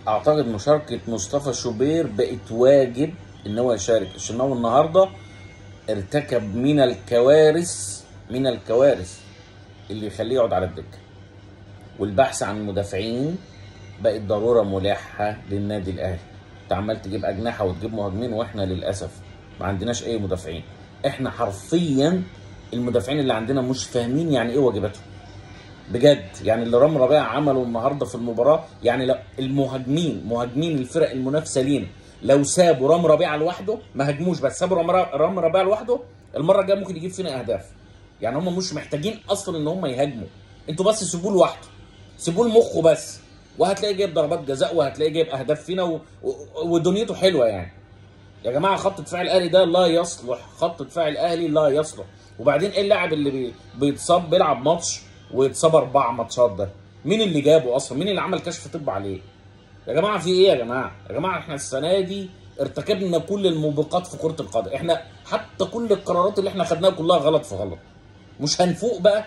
اعتقد مشاركه مصطفى شوبير بقت واجب ان هو يشارك. الشناوي النهارده ارتكب من الكوارث اللي يخليه يقعد على الدكه. والبحث عن مدافعين بقت ضروره ملحه للنادي الاهلي. انت عمال تجيب اجنحه وتجيب مهاجمين، واحنا للاسف ما عندناش اي مدافعين. احنا حرفيا المدافعين اللي عندنا مش فاهمين يعني ايه واجباتهم بجد. يعني اللي رامي ربيعه عمله النهارده في المباراه، يعني لو مهاجمين الفرق المنافسه لينا لو سابوا رامي ربيعه لوحده، ما هاجموش بس سابوا رامي ربيعه لوحده، المره الجايه ممكن يجيب فينا اهداف. يعني هم مش محتاجين اصلا ان هم يهاجموا، انتوا بس سيبوه لوحده، سيبوه لمخه بس، وهتلاقيه جايب ضربات جزاء وهتلاقيه جايب اهداف فينا ودنيته حلوه يعني. يا جماعه خط دفاع الاهلي ده لا يصلح، خط دفاع الاهلي لا يصلح. وبعدين ايه اللاعب اللي بيتصاب بيلعب ماتش ويتصاب 4 ماتشات ده؟ مين اللي جابه اصلا؟ مين اللي عمل كشف طب عليه؟ يا جماعه في ايه يا جماعه؟ يا جماعه احنا السنه دي ارتكبنا كل الموبقات في كره القدم، احنا حتى كل القرارات اللي احنا خدناها كلها غلط في غلط. مش هنفوق بقى؟